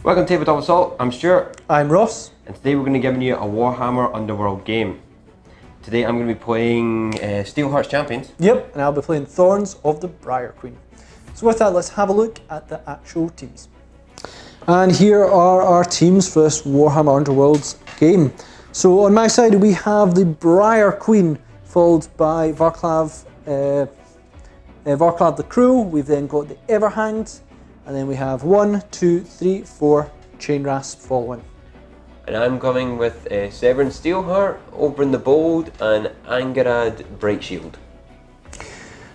Welcome to Tabletop Assault, I'm Stuart. I'm Ross. And today we're going to be giving you a Warhammer Underworld game. Today I'm going to be playing Steelheart's Champions. Yep, and I'll be playing Thorns of the Briar Queen. So with that, let's have a look at the actual teams. And here are our teams for this Warhammer Underworlds game. So on my side we have the Briar Queen, followed by Varklav the Cruel. We've then got the Everhanged, and then we have 1, 2, 3, 4 Chain Rasp following. And I'm coming with Severn Steelheart, Oberyn the Bold, and Angarad Brightshield.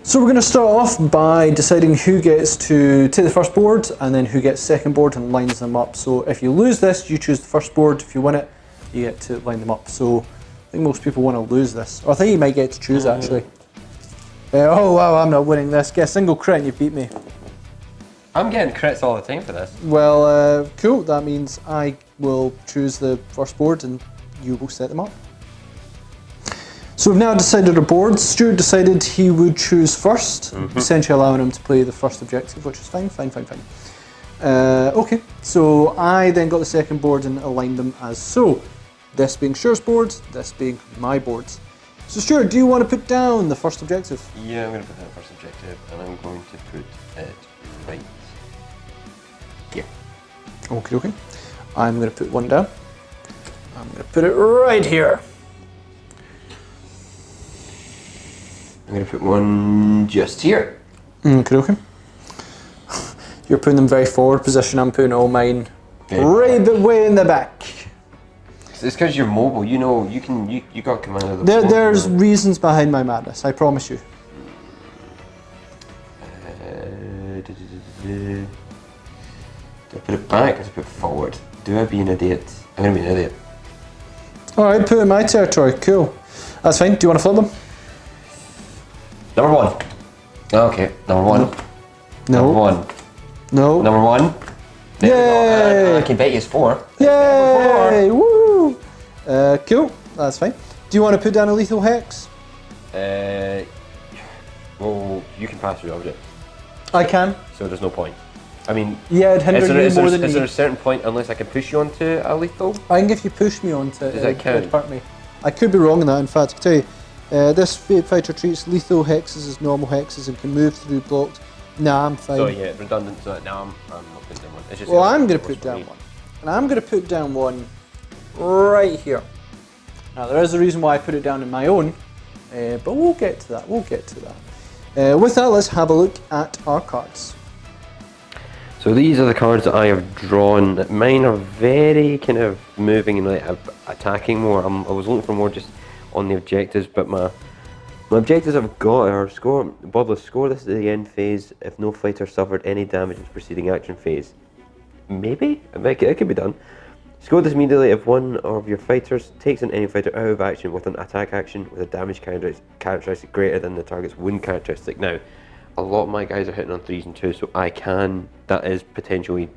So we're going to start off by deciding who gets to take the first board and then who gets second board and lines them up. So if you lose this, you choose the first board. If you win it, you get to line them up. So I think most people want to lose this. Or I think you might get to choose actually. Oh wow, I'm not winning this. Get a single crit and you beat me. I'm getting crits all the time for this. Well, cool. That means I will choose the first board and you will set them up. So we've now decided our boards. Stuart decided he would choose first, essentially allowing him to play the first objective, which is fine. Okay, so I then got the second board and aligned them as so. This being Stuart's board, this being my board. So Stuart, do you want to put down the first objective? Yeah, I'm going to put down the first objective, and I'm going to put it right here. Okay. I'm going to put one down. I'm going to put it right here. I'm going to put one just here. Okay. You're putting them very forward position. I'm putting all mine right the way in the back. It's because you're mobile. You know, you got command of the board. There's reasons behind my madness. I promise you. Do I put it back or do I put it forward? Do I be an idiot? I'm going to be an idiot. Alright, put it in my territory. Cool. That's fine. Do you want to flip them? Number one. Okay, number one. No. Number one. No. Number one. There Yay! I can bet you it's 4. Yay! Woo! Cool. That's fine. Do you want to put down a lethal hex? Well, you can pass your object. I can. So there's no point. I mean, yeah, it'd hinder you more than me. Is there a certain point unless I can push you onto a lethal? I think if you push me onto it, does that count? It'd hurt me. I could be wrong in that. In fact, I can tell you, this fighter treats lethal hexes as normal hexes and can move through blocked. Nah, I'm fine. So yeah, redundant. So no, I'm not putting down one. It's just well, I'm going to put down one, and I'm going to put down one right here. Now there is a reason why I put it down in my own, but we'll get to that. With that, let's have a look at our cards. So these are the cards that I have drawn. Mine are very kind of moving and like attacking more. I was looking for more just on the objectives, but my objectives I've got are score this at the end phase if no fighter suffered any damage in the preceding action phase. Maybe? It could be done. Score this immediately if one of your fighters takes an enemy fighter out of action with an attack action with a damage characteristic greater than the target's wound characteristic. Now, a lot of my guys are hitting on 3s and 2s, so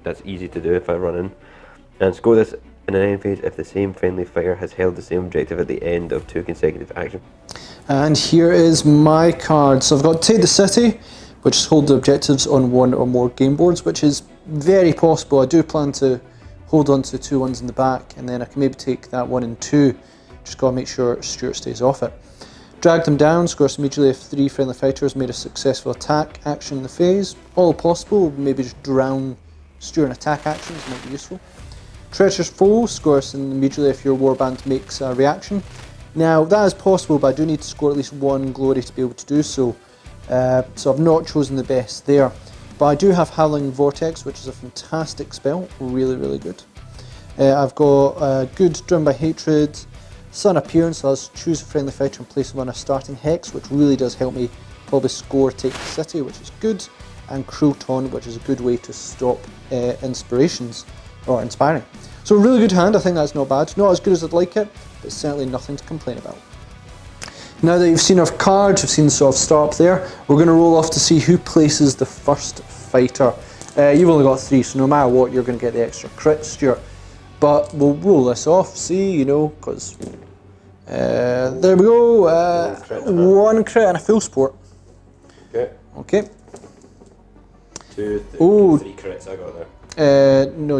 that's easy to do if I run in. And score this in an end phase if the same friendly fighter has held the same objective at the end of 2 consecutive actions. And here is my card. So I've got Take the City, which is hold the objectives on 1 or more game boards, which is very possible. I do plan to hold on to 2 ones in the back, and then I can maybe take that 1 and 2. Just got to make sure Stuart stays off it. Drag them down, scores immediately if 3 friendly fighters made a successful attack action in the phase. All possible, maybe just drown Stuart in attack actions might be useful. Treacherous Foe, scores immediately if your Warband makes a reaction. Now that is possible, but I do need to score at least 1 glory to be able to do so. So I've not chosen the best there. But I do have Howling Vortex, which is a fantastic spell, really good. I've got good Driven by Hatred, Sudden Appearance, so I'll choose a friendly fighter and place them on a starting hex, which really does help me probably score Take the City, which is good, and Cruel Taunt, which is a good way to stop inspirations, or inspiring. So a really good hand, I think that's not bad. Not as good as I'd like it, but certainly nothing to complain about. Now that you've seen our cards, you've seen the sort of start up there, we're going to roll off to see who places the first fighter. You've only got 3, so no matter what, you're going to get the extra crit, Stuart. But we'll roll this off, see, because there we go. 1 crit and a full sport. Okay. 2, 3 crits I got there. No,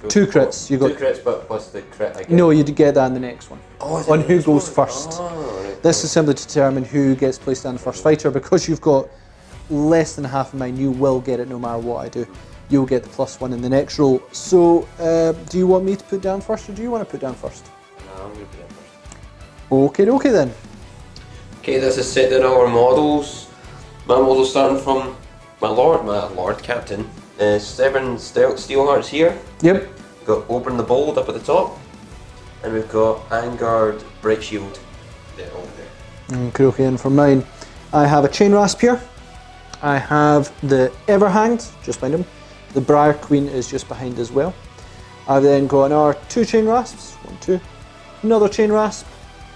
2 crits. You got 2 crits, but plus the crit I get. No, you'd get that in the next one. Oh, is it on the who next goes one? first. Oh, right. This is simply to determine who gets placed down the first fighter. Because you've got less than half of mine, you will get it no matter what I do. You'll get the +1 in the next roll. So, do you want me to put down first, or do you want to put down first? No, I'm going to put down first. Okay then. Okay, this is set down our models. My models starting from my Lord Captain. 7 Steelhearts here. Yep. We've got Open the Bold up at the top. And we've got Angard Bright Shield over there. Okay, and for mine, I have a Chain Rasp here. I have the Everhanged just behind him. The Briar Queen is just behind as well. I've then got another 2 Chain Rasps, 1, 2, another Chain Rasp,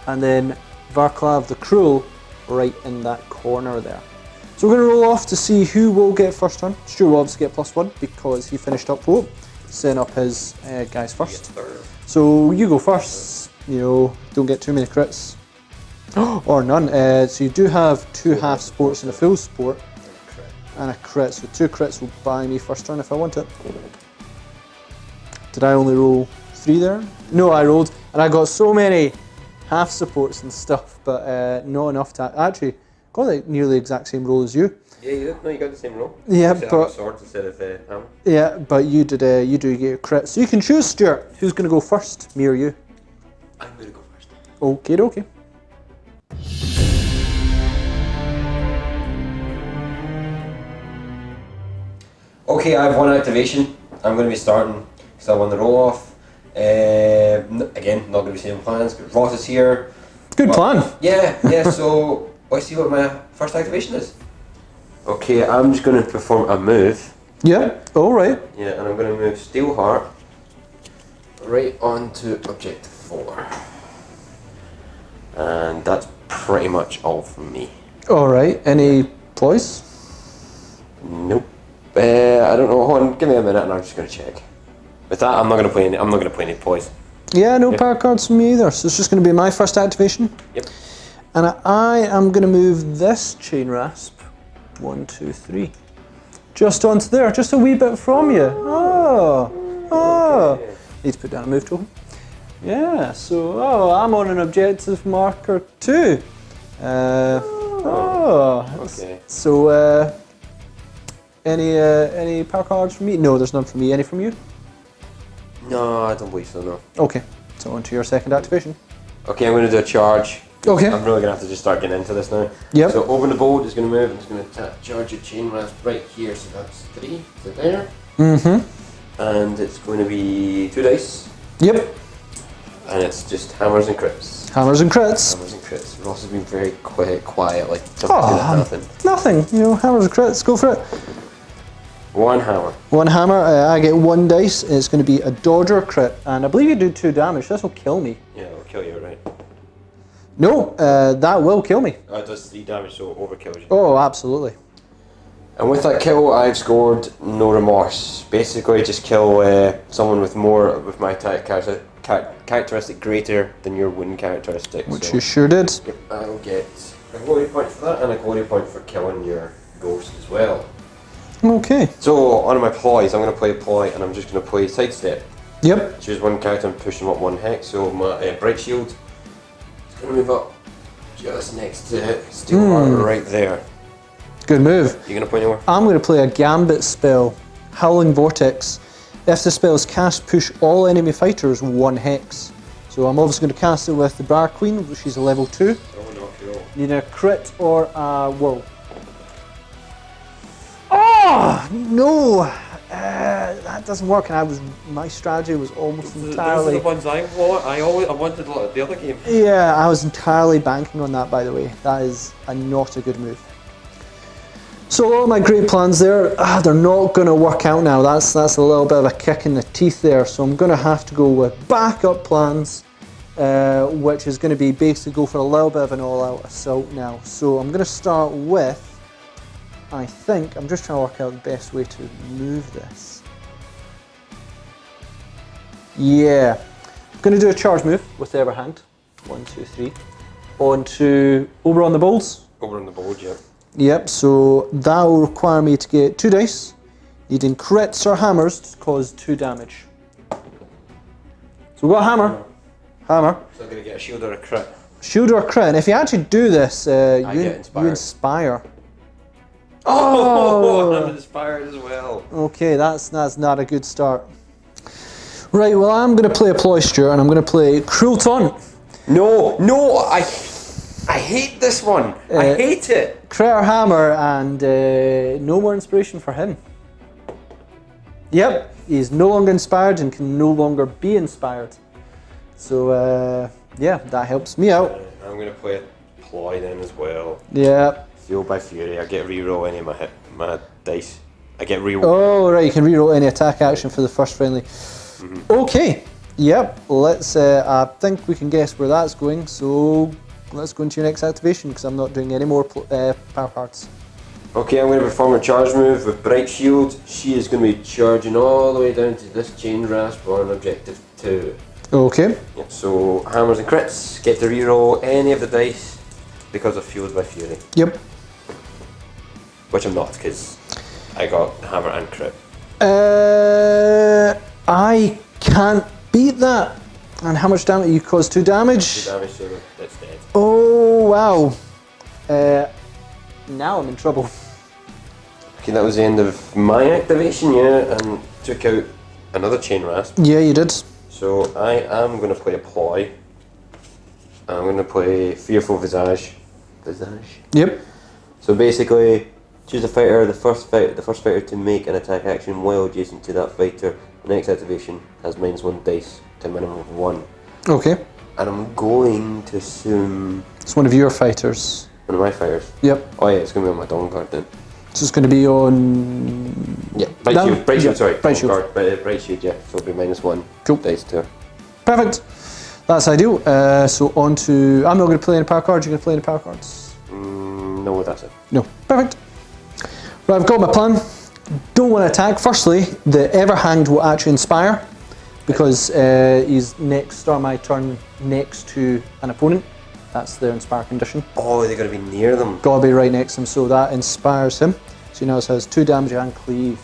and then Varklav the Cruel right in that corner there. So we're going to roll off to see who will get first turn. Stuart will obviously get +1 because he finished up setting up his guys first. So you go first, don't get too many crits. Or none. So you do have 2 half sports and a full sport. And a crit, so 2 crits will buy me first turn if I want it. Did I only roll 3 there? No, I rolled, and I got so many half supports and stuff, but not enough to actually got like nearly the exact same roll as you. Yeah, you did. No, you got the same roll. Yeah, but I got swords instead of hammer. Yeah, but you did. You do get a crit, so you can choose, Stuart. Who's going to go first, me or you? I'm going to go first. Okay. Okay, I have 1 activation. I'm going to be starting because I won the roll off. Again, not going to be same plans, but Ross is here. Good plan. Yeah, so let's see what my first activation is. Okay, I'm just going to perform a move. Yeah, alright. Yeah, and I'm going to move Steelheart right onto objective 4. And that's pretty much all from me. Alright, any ploys? Nope. I don't know. Hold on, give me a minute, and I'm just going to check. With that, I'm not going to play any. I'm not going to play any poise. Yeah, no power cards from me either. So it's just going to be my first activation. Yep. And I am going to move this Chain Rasp 1, 2, 3, just onto there, just a wee bit from you. Oh. Okay. Need to put down a move token. Yeah. So I'm on an objective marker 2. Okay. So. Any power cards from me? No, there's none from me. Any from you? No, I don't believe so, no. Okay, so on to your second activation. Okay, I'm going to do a charge. Okay. I'm really going to have to just start getting into this now. Yep. So Open the Bold is going to move, and it's going to charge your Chain Rasp right here, so that's 3, so there. Mm-hmm. And it's going to be 2 dice. Yep. And it's just hammers and crits. Hammers and crits. Hammers and crits. Ross has been very quiet, like nothing. Nothing. Hammers and crits. Go for it. 1 hammer. 1 hammer. I get 1 dice. It's going to be a dodger crit, and I believe you do 2 damage. This will kill me. Yeah, it'll kill you, right? No, that will kill me. Oh, it does 3 damage, so it overkills you. Oh, absolutely. And with that kill, I've scored no remorse. Basically, just kill someone with my characteristic greater than your wound characteristic. Which you sure did. Yep, I'll get a glory point for that, and a glory point for killing your ghost as well. Okay. So, on my ploys, I'm going to play a ploy, and I'm just going to play Sidestep. Yep. Choose 1 character and push them up 1 hex. So, my Bright Shield is going to move up just next to Steelheart right there. Good move. You going to play anywhere? I'm going to play a Gambit spell, Howling Vortex. If the spell is cast, push all enemy fighters 1 hex. So I'm obviously going to cast it with the Briar Queen, which is a level 2. Oh no, cool. Need a crit or a whirl. Oh no! That doesn't work, and my strategy was almost entirely. Those are the ones I want. I wanted the other game. Yeah, I was entirely banking on that. By the way, that is not a good move. So all my great plans there, they're not going to work out now. That's a little bit of a kick in the teeth there. So I'm going to have to go with backup plans, which is going to be basically go for a little bit of an all-out assault now. So I'm going to start with, I think, I'm just trying to work out the best way to move this. Yeah, I'm going to do a charge move with the Everhand. 1, 2, 3. On to Over on the Bolts. Over on the board, yeah. Yep, so that will require me to get 2 dice, needing crits or hammers to cause 2 damage. So we've got a hammer. Hammer. So I'm going to get a shield or a crit. Shield or crit, and if you actually do this, you inspire. Oh! I'm inspired as well. Okay, that's not a good start. Right, well I'm going to play a ploy, Stuart, and I'm going to play Cruel Taunt. No, I hate this one. I hate it. Crit or hammer, and no more inspiration for him. Yep, he's no longer inspired and can no longer be inspired. So yeah, that helps me out. I'm going to play a ploy then as well. Yeah. Fueled by Fury. I get reroll any of my dice. I get reroll. Oh right, you can reroll any attack action for the first friendly. Okay. Yep. Let's. I think we can guess where that's going. So let's go into your next activation because I'm not doing any more power cards. Okay, I'm going to perform a charge move with Bright Shield. She is going to be charging all the way down to this chain rasp on objective 2. Okay. Yep, so hammers and crits get to reroll any of the dice because of Fueled by Fury. Yep. Which I'm not because I got hammer and crit. I can't beat that. And how much damage? You caused 2 damage? 2 damage, so that's dead. Oh wow. Now I'm in trouble. Okay, that was the end of my activation, yeah, and took out another chain rasp. Yeah, you did. So I am going to play a ploy. I'm going to play Fearful Visage. Yep. So basically, choose a fighter. The first fighter to make an attack action while adjacent to that fighter. The next activation has -1 dice to a minimum of 1. Okay. And I'm going to assume It's one of your fighters. one of my fighters. Yep. Oh yeah, it's going to be on my Dawn card then. So it's going to be on. Yeah, Bright Shield, sorry. Bright Shield. Bright Shield, yeah. So it'll be -1 Cool. dice to her. Perfect. That's ideal. So on to. I'm not going to play any power cards. You're going to play any power cards? No, that's it. No. Perfect. Right, I've got my plan. Don't want to attack. Firstly, the Everhanged will actually inspire because he's next. Start my turn next to an opponent. That's their inspire condition. Oh, they're going to be near them. Gotta be right next to him, so that inspires him. So he now has 2 damage and cleave.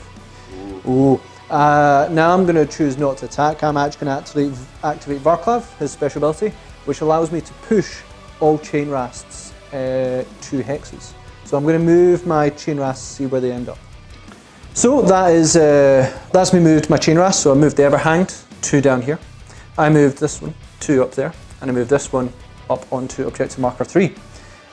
Ooh. Now I'm going to choose not to attack. I'm actually going to activate Varklav, his special ability, which allows me to push all chain rasps 2 hexes. So I'm going to move my chain rasps, see where they end up. So that is that's me moved my chain rasp. So I moved the Everhanged 2 down here. I moved this one 2 up there, and I moved this one up onto objective marker 3.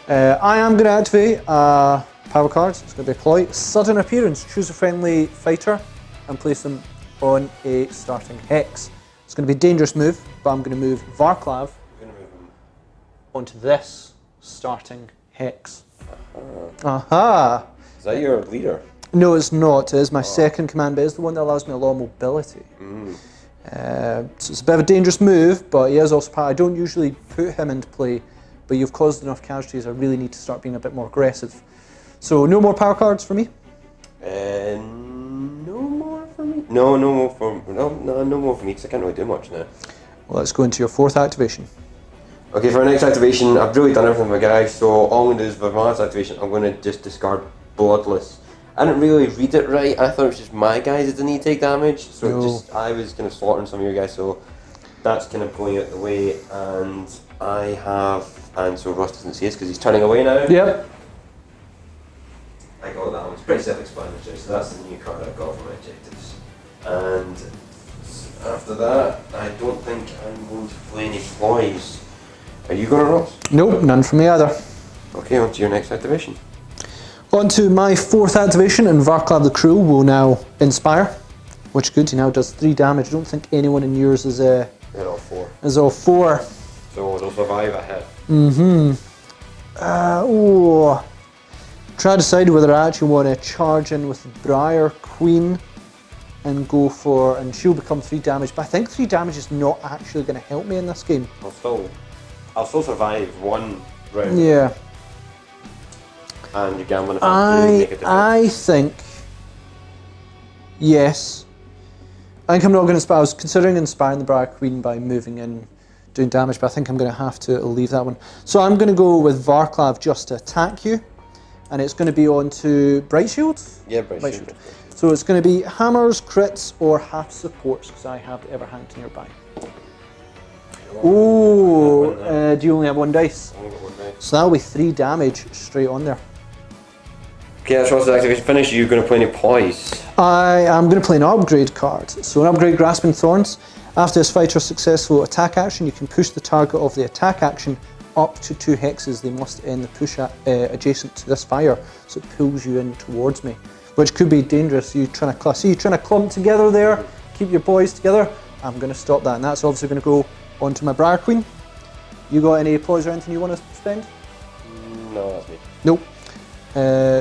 I am going to activate a power card. It's going to be a ploy. Sudden appearance. Choose a friendly fighter and place them on a starting hex. It's going to be a dangerous move, but I'm going to move Varklav onto this starting hex. Aha! Is that your leader? No, it's not. It is my second command, but it's the one that allows me a lot of mobility. So it's a bit of a dangerous move, but he is also part. I don't usually put him into play, but you've caused enough casualties. I really need to start being a bit more aggressive. So no more power cards for me. No more for me. No more for me because I can't really do much now. Well, let's go into your 4th activation. Okay, for our next activation, I've really done everything with my guy. So all I'm going to do is for my last activation, I'm going to just discard Bloodless. I didn't really read it right. I thought it was just my guys that didn't need to take damage. So I was kind of slaughtering some of your guys. So that's kind of going out the way. And I have, and so Ross doesn't see us because he's turning away now. Yep. I got that one. It's pretty self-explanatory. So that's the new card I've got for my objectives. And after that, I don't think I'm going to play any ploys. Are you going to, Ross? Nope, none for me either. Okay, on to your next activation. On to my 4th activation, and Varklav the Cruel will now inspire, which is good. He now does 3 damage. I don't think anyone in yours is They're all 4. Is all 4. So they'll survive a hit. Try to decide whether I actually want to charge in with Briar Queen and go for, and she'll become 3 damage. But I think 3 damage is not actually going to help me in this game. I'll still survive 1 round. Yeah. And you're gambling if I really make a difference. I think yes. I think I'm not going to inspire. I was considering inspiring the Briar Queen by moving in, doing damage, but I think I'm going to have to leave that one. So I'm going to go with Varklav just to attack you, and it's going to be on to Bright Shield? Yeah, Bright Shield. So it's going to be hammers, crits, or half supports, because I have Everhand nearby. Oh, do you only have 1 dice? Only got 1 dice. So that'll be 3 damage straight on there. Okay, that's Ross's activation finished. You're going to play any poise? I am going to play an upgrade card. So an upgrade, Grasping Thorns. After this fighter's successful attack action, you can push the target of the attack action up to 2 hexes. They must end the push adjacent to this fire, so it pulls you in towards me, which could be dangerous. You trying to clump together there, keep your boys together. I'm going to stop that, and that's obviously going to go onto my Briar Queen. You got any poise or anything you want to spend? No, that's me. Nope.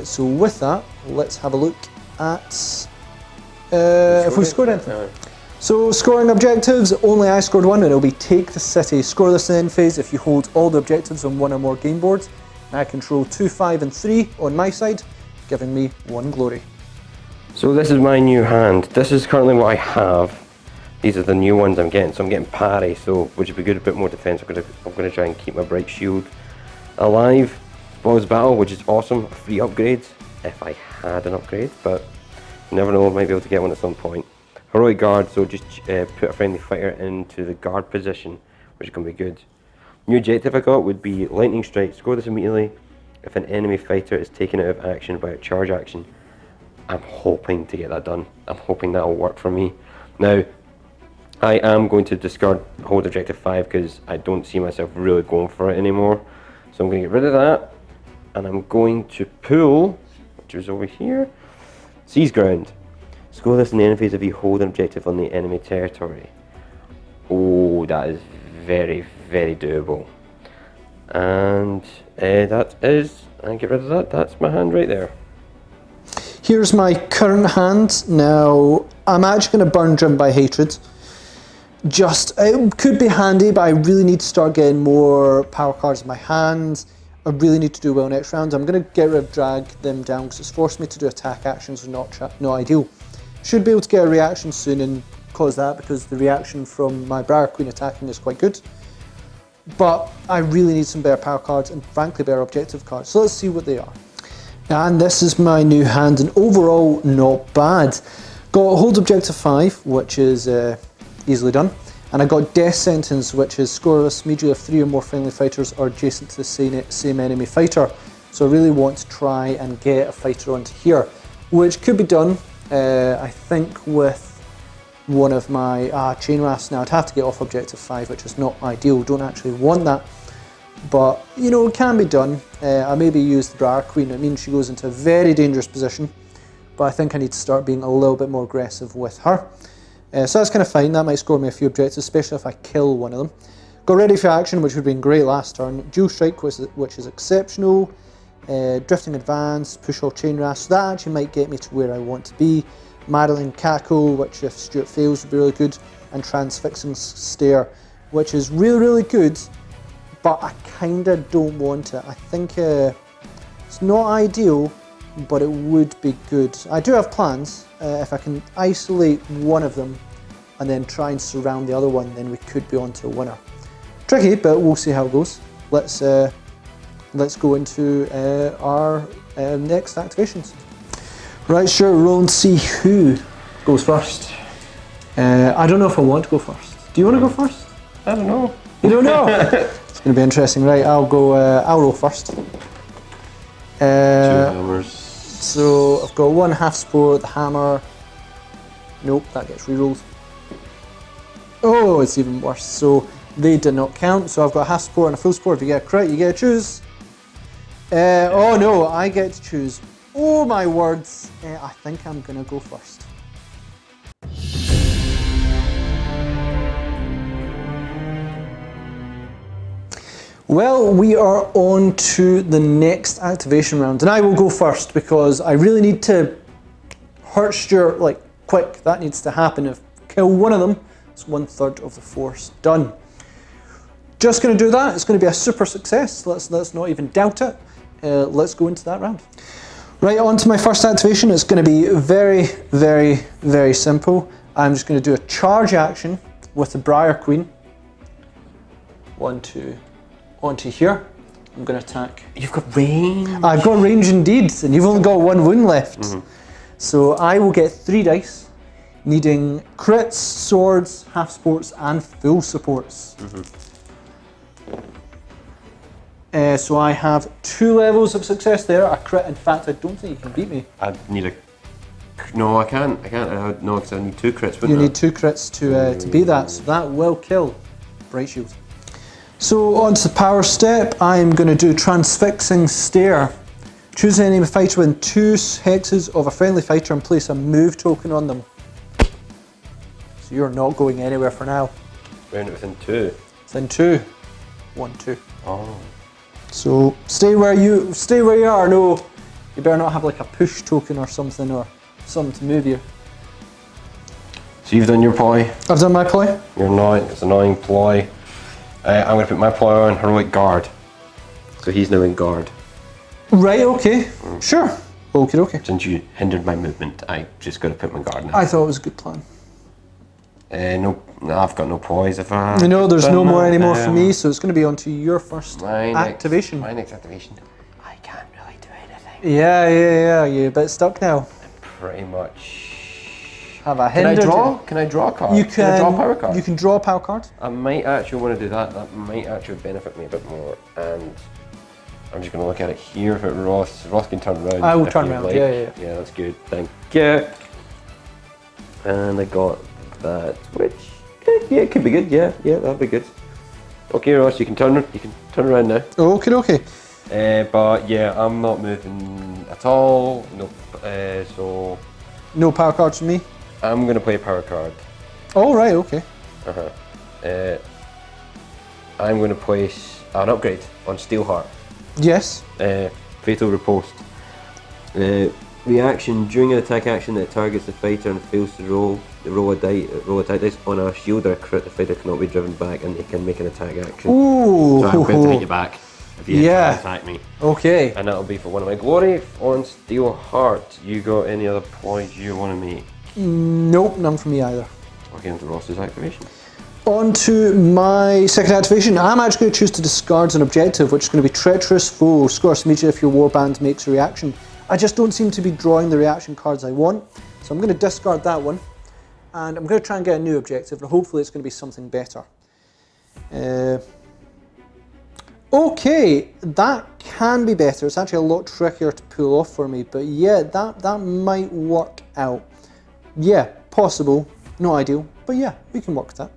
So with that, let's have a look at if we scored anything. No. So scoring objectives, only I scored 1, and it'll be take the city. Score this in end phase if you hold all the objectives on 1 or more game boards. And I control 2, 5 and 3 on my side, giving me 1 glory. So this is my new hand. This is currently what I have. These are the new ones I'm getting. So I'm getting parry, so which would be good, a bit more defense. I'm gonna try and keep my bright shield alive. Spoils battle, which is awesome. Free upgrades if I had an upgrade, but you never know, I might be able to get one at some point. Heroic guard, so just put a friendly fighter into the guard position, which can be good. New objective I got would be lightning strike. Score this immediately if an enemy fighter is taken out of action by a charge action. I'm hoping to get that done. I'm hoping that'll work for me. Now, I am going to discard hold objective 5 because I don't see myself really going for it anymore. So I'm going to get rid of that, and I'm going to pull, which is over here, Seize Ground. Score this in the end phase if you hold an objective on the enemy territory. Oh, that is very, very doable. And that is, and get rid of that, that's my hand right there. Here's my current hand. Now, I'm actually going to burn Driven by Hatred. It could be handy, but I really need to start getting more power cards in my hand. I really need to do well next round. I'm going to get rid of drag them down because it's forced me to do attack actions, not ideal. Should be able to get a reaction soon and cause that, because the reaction from my Briar Queen attacking is quite good. But I really need some better power cards and frankly better objective cards. So let's see what they are. And this is my new hand, and overall not bad. Got hold objective 5, which is easily done. And I got Death Sentence, which is scoreless immediately if 3 or more friendly fighters are adjacent to the same enemy fighter. So I really want to try and get a fighter onto here, which could be done, I think, with one of my Chain Rafts. Now I'd have to get off objective 5, which is not ideal, don't actually want that. But, you know, it can be done. I maybe use the Briar Queen. It means she goes into a very dangerous position, but I think I need to start being a little bit more aggressive with her. So that's kind of fine. That might score me a few objectives, especially if I kill one of them. Got ready for action, which would have been great last turn. Dual Strike, which is exceptional. Drifting Advance, push all Chain Rafts. So that actually might get me to where I want to be. Marreling Cackle, which if Stuart fails would be really good. And Transfixing Stare, which is really, really good, but I kind of don't want it. I think it's not ideal, but it would be good. I do have plans. If I can isolate one of them and then try and surround the other one, then we could be on to a winner. Tricky, but we'll see how it goes. Let's go into our next activations. Right, sure, roll and see who goes first. I don't know if I want to go first. Do you want to go first? I don't know. You don't know? It's going to be interesting. Right, I'll roll first. 2 hammers. So I've got 1 half support, the hammer. Nope, that gets rerolled. Oh, it's even worse. So they did not count. So I've got a half support and a full support. If you get a crit, you get to choose. Oh no, I get to choose. Oh my words. I think I'm going to go first. Well, we are on to the next activation round, and I will go first because I really need to hurt Stuart, like, quick. That needs to happen. If I kill one of them, it's 1/3 of the force done. Just going to do that. It's going to be a super success. Let's not even doubt it. Let's go into that round. Right, on to my first activation. It's going to be very, very, very simple. I'm just going to do a charge action with the Briar Queen. 1, 2. Onto here. I'm going to attack. You've got range. I've got range indeed, and you've only got 1 wound left. So I will get 3 dice. needing crits, swords, half supports, and full supports. So I have 2 levels of success there. A crit. In fact, I don't think you can beat me. I need a. No, I can't. No, because I need 2 crits. You need 2 crits to beat that. So that will kill Bright Shield. So on to the power step. I am going to do Transfixing Stare. Choose an enemy fighter within 2 hexes of a friendly fighter and place a move token on them. So you're not going anywhere for now. Round it within 2. Within 2. 1, 2. Oh. So stay where you are. No, you better not have like a push token or something to move you. So you've done your ploy. I've done my ploy. You're annoying. It's annoying ploy. I'm going to put my ploy on Heroic Guard. So he's now in guard. Right. Okay. Sure. Okay. Since you hindered my movement, I just got to put my guard now. I thought it was a good plan. No, I've got no ploys. If I no, there's no more anymore for me, so it's going to be on to your first activation. My next activation. I can't really do anything. Yeah. You're a bit stuck now. Pretty much. Have I hindered? Can I draw a card? You can draw a power card? You can draw a power card. I might actually want to do that. That might actually benefit me a bit more. And I'm just going to look at it here. If Ross can turn around. I will turn around. Like. Yeah. Yeah, that's good. Thank you. And I got that, which it could be good. Yeah, that'd be good. Okay, Ross, you can turn around now. Okay. But yeah, I'm not moving at all. Nope. So no power cards for me. I'm gonna play a power card. Oh right, okay. I'm gonna place an upgrade on Steelheart. Yes. Fatal Riposte. Reaction: during an attack action that targets the fighter and fails to roll attack dice on a shield or crit, the fighter cannot be driven back and they can make an attack action. Ooh. So I'm going to hit you back if you try to attack me. Okay. And that'll be for one of my glory. On Steelheart, you got any other points you want to make? Nope, none for me either. Okay, on to Ross's activation. On to my second activation. I'm actually going to choose to discard an objective, which is going to be Treacherous Foe. Scores immediately if your warband makes a reaction. I just don't seem to be drawing the reaction cards I want, so I'm going to discard that one, and I'm going to try and get a new objective, and hopefully it's going to be something better. Okay, that can be better. It's actually a lot trickier to pull off for me, but yeah, that might work out. Yeah, possible, not ideal, but yeah, we can work with that.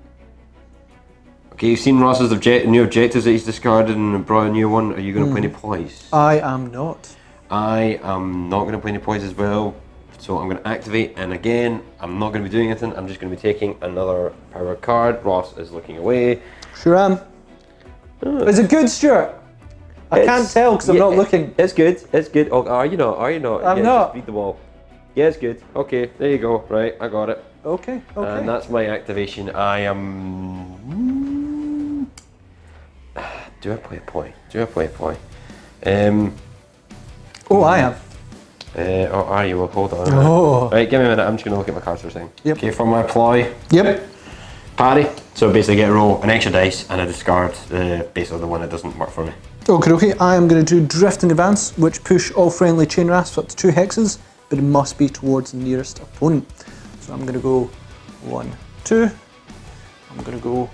Okay, you've seen Ross's new objectives that he's discarded and brought a new one. Are you going to play any ploys? I am not. I am not going to play any ploys as well, so I'm going to activate, and again, I'm not going to be doing anything. I'm just going to be taking another power card. Ross is looking away. Sure am. Is it good, Stuart? I can't tell because I'm not looking. It's good. Oh, are you not? I'm not. Just read the wall. Yeah, it's good. Okay, there you go. Right, I got it. Okay. And that's my activation. I am. Do I play a ploy? Oh, I am. Oh, are you? Well, hold on. Oh. Right, give me a minute. I'm just going to look at my cards for a second. Yep. Okay, for my ploy. Yep. Parry. So basically, get a roll an extra dice and I discard basically the one that doesn't work for me. Okay. I am going to do Drifting Advance, which push all friendly chain rasps up to 2 hexes, but it must be towards the nearest opponent. So I'm going to go 1, 2. I'm going to go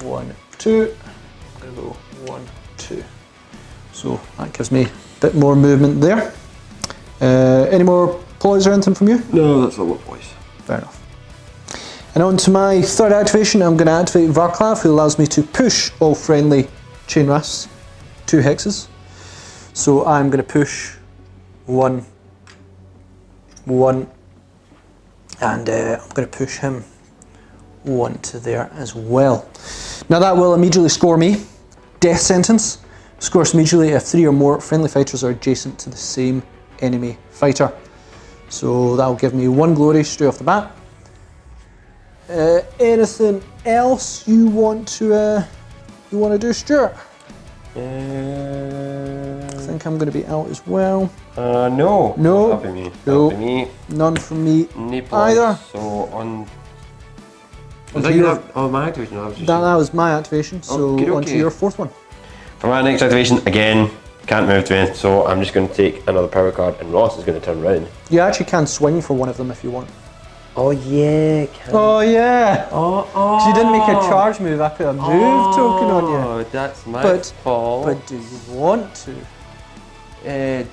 1, 2. I'm going to go 1, 2. So that gives me a bit more movement there. Any more ploys or anything from you? No, that's all the ploys. Fair enough. And on to my third activation, I'm going to activate Varklav, who allows me to push all friendly chain rasps 2 hexes. So I'm going to push 1, 1, and I'm going to push him 1 to there as well. Now that will immediately score me Death Sentence. Scores immediately if 3 or more friendly fighters are adjacent to the same enemy fighter. So that'll give me 1 glory straight off the bat. Anything else you want to do, Stuart? I think I'm going to be out as well. No. No. That'll be me. No. That'll be me. None from me Either. either. So on. On Was that your? Oh, my activation. That was my activation. So on to your fourth one. For my next activation, again, can't move to it, so I'm just going to take another power card, and Ross is going to turn around. You actually can swing for one of them if you want. Oh yeah. Oh yeah. Oh. 'Cause you didn't make a charge move. I put a move token on you. Oh, that's my But fault. but do you want to?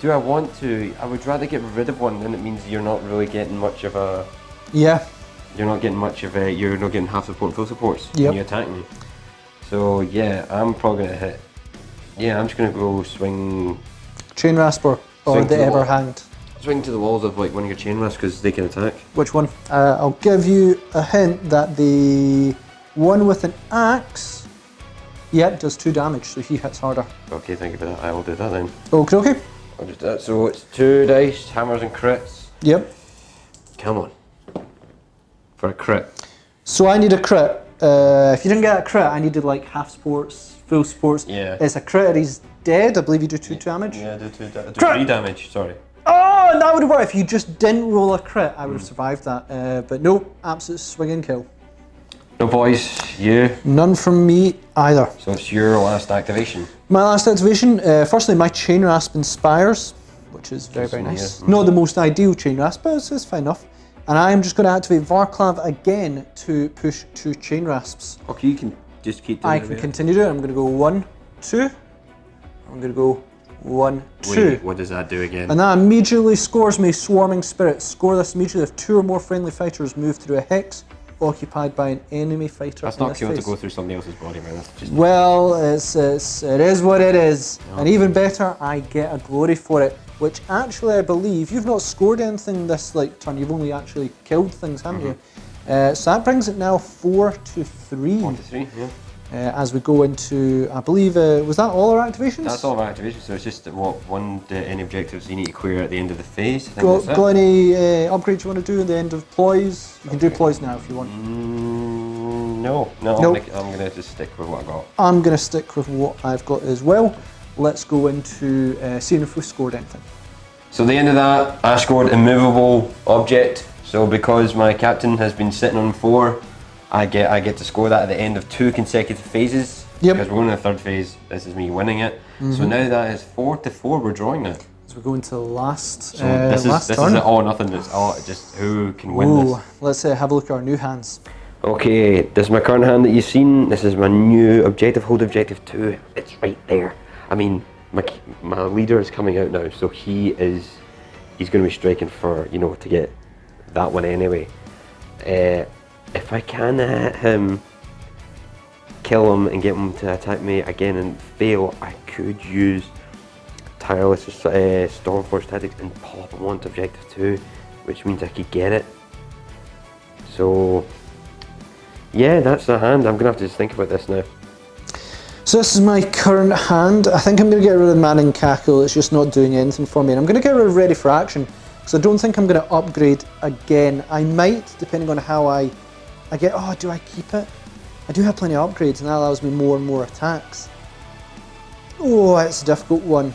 Do I want to? I would rather get rid of one, then it means you're not really getting much of a. Yeah. You're not getting much of a. You're not getting half support, full supports Yep. when you attack me. So yeah, I'm probably gonna hit. Yeah, I'm just gonna go swing. Chain Rasper or Swing to the the wall. Everhanged. Swing to the walls of like one of your chain rasps because they can attack. Which one? I'll give you a hint that the one with an axe, yep, does 2 damage, so he hits harder. Okay, thank you for that. I will do that then. Okay. I'll just do that. So it's 2 dice, hammers and crits. Yep. Come on. For a crit. So I need a crit. If you didn't get a crit, I needed like half sports, full sports. Yeah. It's a crit, he's dead. I believe you do 2 damage. Yeah, do 3 Crit! damage, sorry. Oh, that would have worked. If you just didn't roll a crit, I would have survived that. But nope, absolute swing and kill. No boys, you. None from me either. So it's your last activation. My last activation, firstly, my Chain Rasp inspires, which is very, very nice. Yeah. Not the most ideal Chain Rasp, but it's fine enough. And I'm just going to activate Varclav again to push 2 Chain Rasps. Okay, you can just keep doing I it. can continue to it. I'm going to go 1, 2. I'm going to go 1, 2. Wait, what does that do again? And that immediately scores me Swarming Spirit. Score this immediately if 2 or more friendly fighters move through a hex occupied by an enemy fighter. That's not cool to go through somebody else's body, man. That's just. Well, it is what it is. Yeah. And even better, I get a glory for it, which actually I believe you've not scored anything this turn. You've only actually killed things, haven't you? So that brings it now 4 to 3. 4 to 3, yeah. As we go into, I believe, was that all our activations? That's all our activations, so it's just any objectives you need to clear at the end of the phase. I think Got, that's got any upgrades you want to do at the end of ploys? You can do ploys now if you want. No, Nope. I'm going to just stick with what I got. I'm going to stick with what I've got as well. Let's go into seeing if we scored anything. So at the end of that, I scored immovable object. So because my captain has been sitting on 4, I get to score that at the end of 2 consecutive phases. Yep. Because we're going to the 3rd phase. This is me winning it. So now that is 4 to 4. We're drawing now. As we go into the last So this is turn. it all or nothing. It's all just who can win this. Let's have a look at our new hands. Okay, this is my current hand that you've seen. This is my new objective. Hold objective 2. It's right there. I mean, my leader is coming out now, so he's going to be striking for to get that one anyway. If I can hit him, kill him, and get him to attack me again and fail, I could use Tireless Stormforce Tactics and pop him onto objective 2, which means I could get it. So, yeah, that's the hand. I'm going to have to just think about this now. So this is my current hand. I think I'm going to get rid of Manning Cackle. It's just not doing anything for me. And I'm going to get rid of Ready for Action, because I don't think I'm going to upgrade again. I might, depending on how I get... Oh, do I keep it? I do have plenty of upgrades, and that allows me more and more attacks. Oh, it's a difficult one.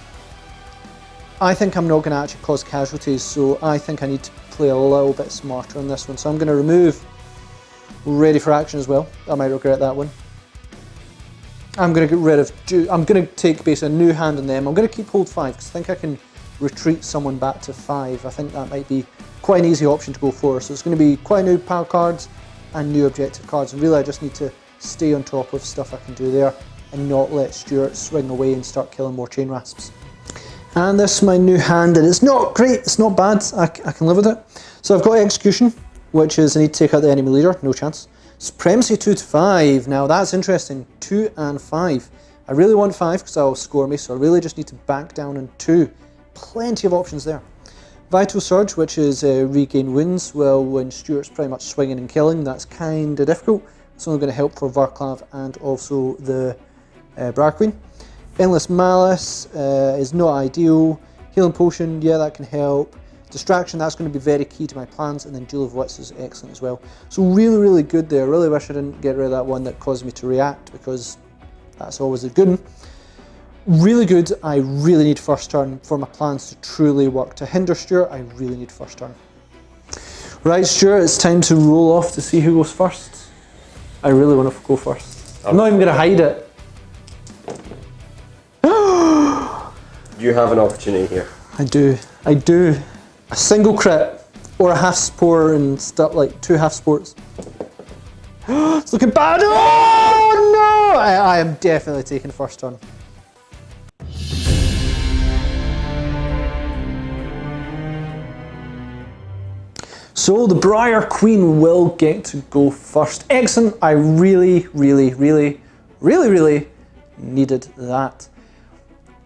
I think I'm not going to actually cause casualties, so I think I need to play a little bit smarter on this one. So I'm going to remove Ready for Action as well. I might regret that one. I'm going to get rid of... I'm going to take basically a new hand on them. I'm going to keep hold 5, because I think I can retreat someone back to 5. I think that might be quite an easy option to go for. So it's going to be quite new power cards and new objective cards, and really I just need to stay on top of stuff I can do there and not let Stuart swing away and start killing more Chain Rasps. And this is my new hand, and it's not great, it's not bad, I can live with it. So I've got Execution, which is I need to take out the enemy leader, no chance. Supremacy 2 to 5, now that's interesting, 2 and 5. I really want 5 because that will score me, so I really just need to back down on 2. Plenty of options there. Vital Surge, which is regain wounds. Well, when Stuart's pretty much swinging and killing, that's kind of difficult. It's only going to help for Varclav and also the Briar Queen. Endless Malice is not ideal. Healing Potion, yeah, that can help. Distraction, that's going to be very key to my plans. And then Duel of Wits is excellent as well. So really, really good there. I really wish I didn't get rid of that one that caused me to react, because that's always a good one. Really good. I really need first turn for my plans to truly work. To hinder Stuart, I really need first turn. Right, Stuart, it's time to roll off to see who goes first. I really want to go first. I'm not even going to hide it. You have an opportunity here. I do. A single crit. Or a half spore and stuff, like 2 half spores. It's looking bad. Oh no! I am definitely taking first turn. So the Briar Queen will get to go first. Excellent. I really needed that.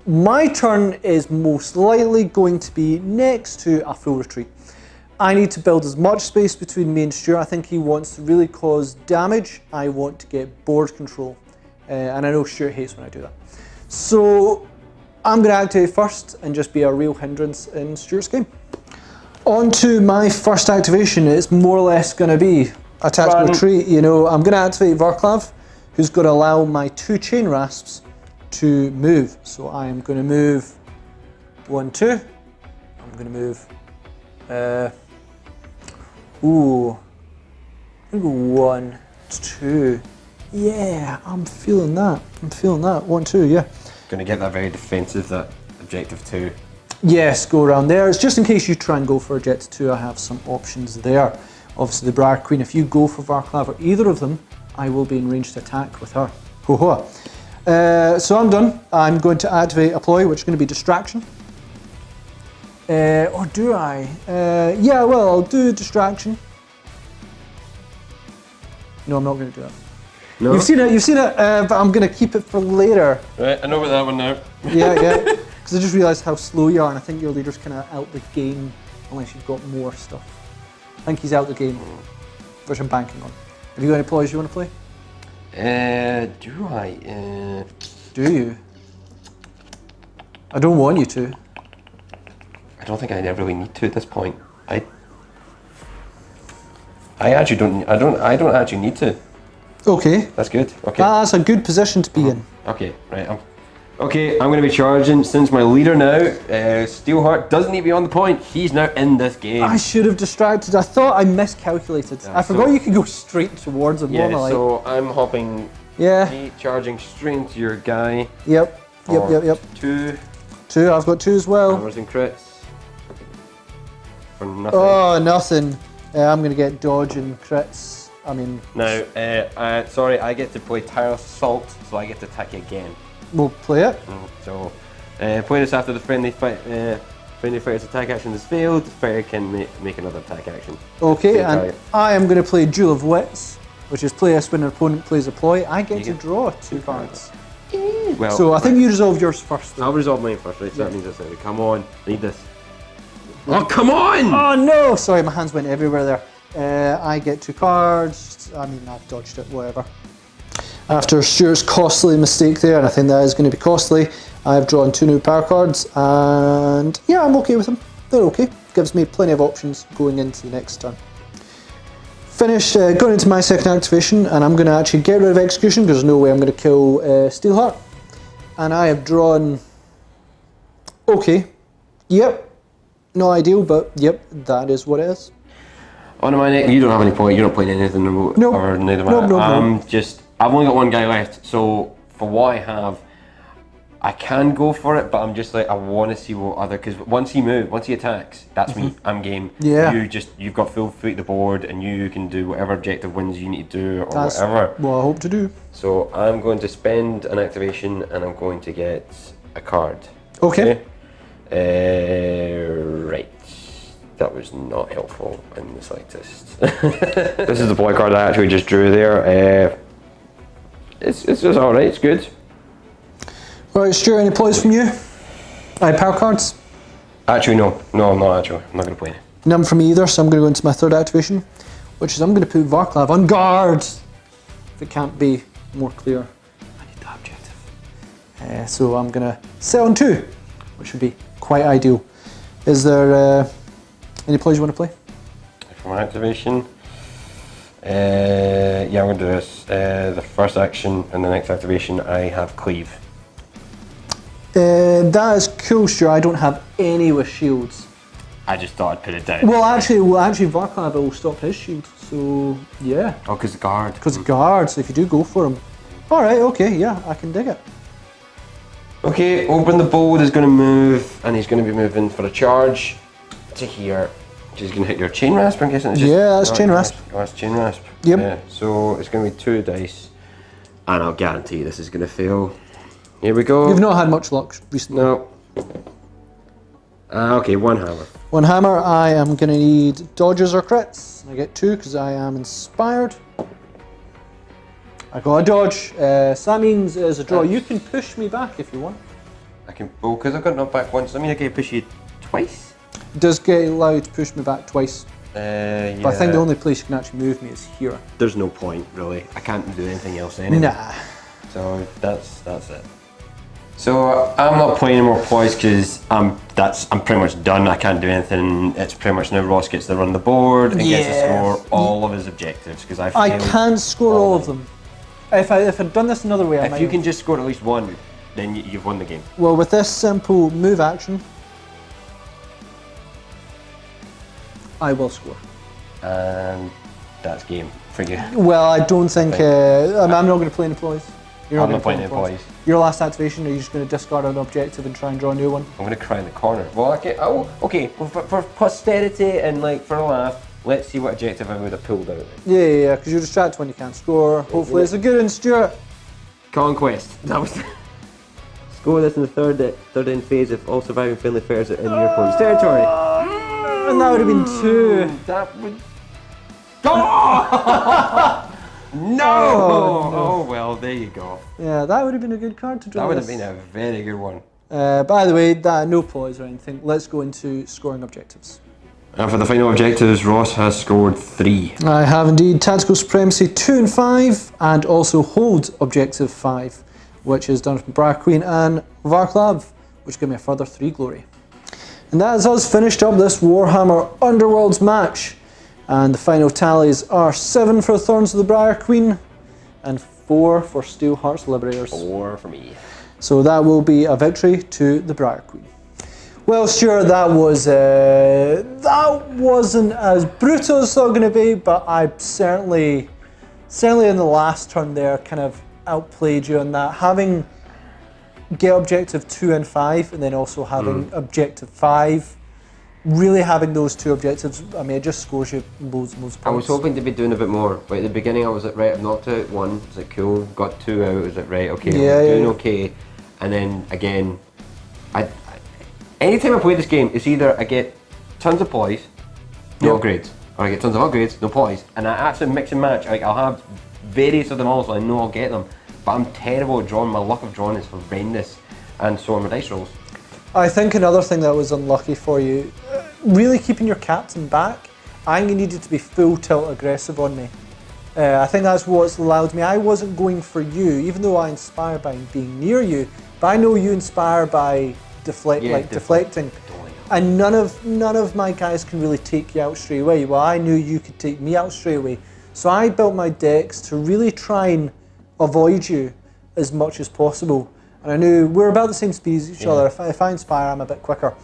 My turn is most likely going to be next to a full retreat. I need to build as much space between me and Stuart. I think he wants to really cause damage. I want to get board control. And I know Stuart hates when I do that. So I'm going to activate first and just be a real hindrance in Stuart's game. On to my first activation. It's more or less going to be a tactical retreat. You know, I'm going to activate Varklav, who's going to allow my 2 chain rasps to move. So I am going to move 1, 2. I'm going to move. I'm going to go 1, 2. Yeah, I'm feeling that. 1, 2. Yeah. Going to get that very defensive. That objective 2. Yes, go around there. It's just in case you try and go for objective 2. I have some options there. Obviously, the Briar Queen. If you go for Varklav or either of them, I will be in range to attack with her. Ho ho. So I'm done. I'm going to activate a ploy, which is going to be distraction. Or do I? Yeah, well, I'll do distraction. No, I'm not going to do that. No? You've seen it, but I'm going to keep it for later. Right, I know about that one now. Yeah. Because I just realised how slow you are, and I think your leader's kind of out the game unless you've got more stuff. I think he's out the game, which I'm banking on. Have you got any ploys you want to play? Do I? Do you? I don't want you to. I don't think I really need to at this point. I actually don't. I don't actually need to. Okay. That's good. Okay. That's a good position to be in. Okay. Right. I'm going to be charging since my leader now, Steelheart, doesn't need to be on the point. He's now in this game. I should have distracted. I thought I miscalculated. I forgot you could go straight towards him. Yeah. So I'm hopping. Yeah. Me charging straight into your guy. Yep. 2. 2. I've got 2 as well. Hammers and crits. For nothing. Oh, nothing. I'm going to get dodge and crits. I mean... Now, sorry, I get to play Tireless Assault, so I get to attack you again. We'll play it. So, play this after the friendly fighter's attack action has failed. The fighter can make another attack action. Okay, and I am going to play Duel of Wits, which is play us when an opponent plays a ploy. I get to draw 2 cards. Well, so I think you resolve yours first. I'll resolve mine first, right? So that means that's it. Come on, need this. Oh, come on! Oh no! Sorry, my hands went everywhere there. I get 2 cards. I mean, I've dodged it, whatever. After Stuart's costly mistake there, and I think that is going to be costly, I've drawn 2 new power cards, and yeah, I'm okay with them. They're okay. Gives me plenty of options going into the next turn. Finished going into my second activation, and I'm going to actually get rid of execution because there's no way I'm going to kill Steelheart. And I have drawn. Okay. Yep. Not ideal, but yep, that is what it is. On my neck, you don't have any point. You're not playing anything. Nope. Or neither Nope. I've only got 1 guy left, so for what I have, I can go for it, but I'm just like, I want to see what other, because once he attacks, that's me, I'm game. Yeah. You've got full feet of the board, and you can do whatever objective wins you need to do, or That's whatever. what I hope to do. So I'm going to spend an activation, and I'm going to get a card. Okay. Right. That was not helpful in the slightest. This is the boy card I actually just drew there. It's just alright, it's good. Right, Stuart, any ploys from you? Power cards? Actually, no, I'm not actually. I'm not going to play it. None from me either, so I'm going to go into my third activation, which is I'm going to put Varklav on guard. If it can't be more clear, I need that objective. So I'm going to set on 2, which would be quite ideal. Is there any ploys you want to play? For my activation, yeah, I'm going to do this. The first action and the next activation, I have Cleave. That is cool, Stuart. I don't have any with shields. I just thought I'd put it down. Well, actually, Varklav will stop his shield, so yeah. Oh, because the guard. Because guard, so if you do go for him. Alright, okay, yeah, I can dig it. Okay, Open the Bold is going to move, and he's going to be moving for a charge to here. She's going to hit your chain rasp, I'm guessing. Yeah, that's chain rasp. Oh, that's chain rasp. Yep. Yeah, so it's going to be 2 dice, and I'll guarantee this is going to fail. Here we go. You've not had much luck recently. No. Okay, 1 hammer. 1 hammer. I am going to need dodges or crits. I get 2 because I am inspired. I got a dodge. So that means as a draw, you can push me back if you want. I can, well, because I've got knocked back once, I mean I can push you twice? It does get allowed to push me back twice. Yeah. But I think the only place you can actually move me is here. There's no point, really. I can't do anything else anyway. Nah. So that's it. So I'm not playing any more poise because I'm pretty much done. I can't do anything. It's pretty much now Ross gets to run the board and gets to score all of his objectives because I can score all of them. If I'd done this another way, I might. If you can just score at least one, then you've won the game. Well, with this simple move action, I will score. And that's game for you. Well, I don't think. I'm not going to play any poise. I'm not playing any poise. Your last activation, are you just going to discard an objective and try and draw a new one? I'm going to cry in the corner. Well, okay. Well, for posterity and like for a laugh, let's see what objective I would have pulled out. Yeah, because you're distracted when you can't score. Hopefully it's a good one, Stuart. Conquest. That was. Score this in the third end phase if all surviving friendly fairs are in your opponent's territory. And that would have been 2. That would. Oh! No! Oh well, there you go. Yeah, that would have been a good card to draw. That would have been a very good one. By the way, no poise or anything. Let's go into scoring objectives. And for the final objectives, Ross has scored 3. I have indeed Tactical Supremacy 2 and 5, and also Hold Objective 5, which is done from Briar Queen and Varklav, which give me a further 3 glory. And that is us finished up this Warhammer Underworlds match. And the final tallies are 7 for Thorns of the Briar Queen and 4 for Steelheart's Liberators. 4 for me. So that will be a victory to the Briar Queen. Well, sure, that wasn't as brutal as I thought it was going to be, but I certainly in the last turn there kind of outplayed you on that. Having get objective 2 and 5, and then also having objective 5. Really having those 2 objectives, I mean, it just scores you loads and loads of points. I was hoping to be doing a bit more, but at the beginning I was like, right, I've knocked out 1, is it cool? Got 2 out, is it right? Okay, I'm doing okay. And then again, anytime I play this game, it's either I get tons of poise, no upgrades, or I get tons of upgrades, no poise. And I actually mix and match, like I'll have various of them all, so I know I'll get them. But I'm terrible at drawing, my luck of drawing is horrendous, and so are my dice rolls. I think another thing that was unlucky for you, really keeping your captain back, I needed to be full tilt aggressive on me. I think that's what's allowed me. I wasn't going for you, even though I inspire by being near you, but I know you inspire by deflecting. And none of my guys can really take you out straight away. Well, I knew you could take me out straight away. So I built my decks to really try and avoid you as much as possible. And I knew we're about the same speed as each other. If I inspire, I'm a bit quicker.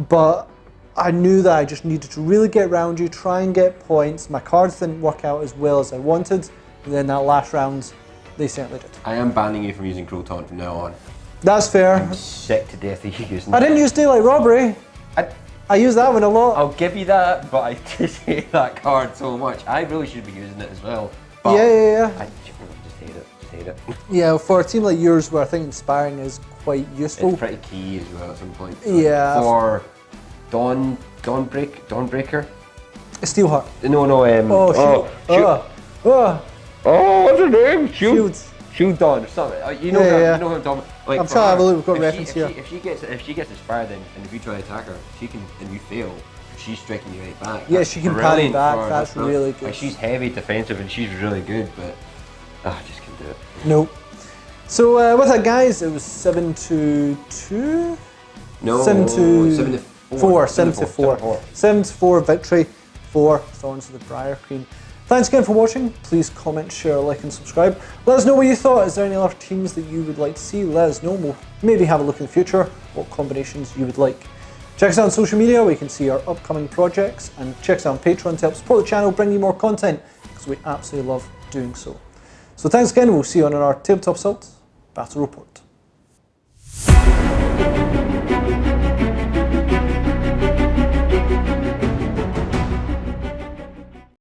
But I knew that I just needed to really get around you, try and get points. My cards didn't work out as well as I wanted. And then that last round, they certainly did. I am banning you from using Crow Taunt from now on. That's fair. I'm sick to death of you using that. I didn't use Daylight Robbery. I use that one a lot. I'll give you that, but I just hate that card so much. I really should be using it as well. But yeah. I just hate it. Yeah, for a team like yours where I think inspiring is quite useful. It's pretty key as well at some point. Yeah. For Dawnbreaker? Steelheart. No. What's her name? Shield Dawn or something. You know her Dawn. Like, I'm trying to have a look. We've got reference here. If she gets inspired, then and if you try to attack her, she can, and you fail, she's striking you right back. Yeah, she can parry back. That's really good. Like, she's heavy defensive and she's really good, but I just can't do it. Nope. So with that, guys, it was 7-2. No, 7-4. 7-4. 7-4 victory for Thorns of the Briar Queen. Thanks again for watching. Please comment, share, like and subscribe. Let us know what you thought. Is there any other teams that you would like to see? Let us know. We'll maybe have a look in the future what combinations you would like. Check us out on social media where you can see our upcoming projects, and check us out on Patreon to help support the channel, bring you more content, because we absolutely love doing so. So thanks again. We'll see you on our Tabletop Assault Battle Report.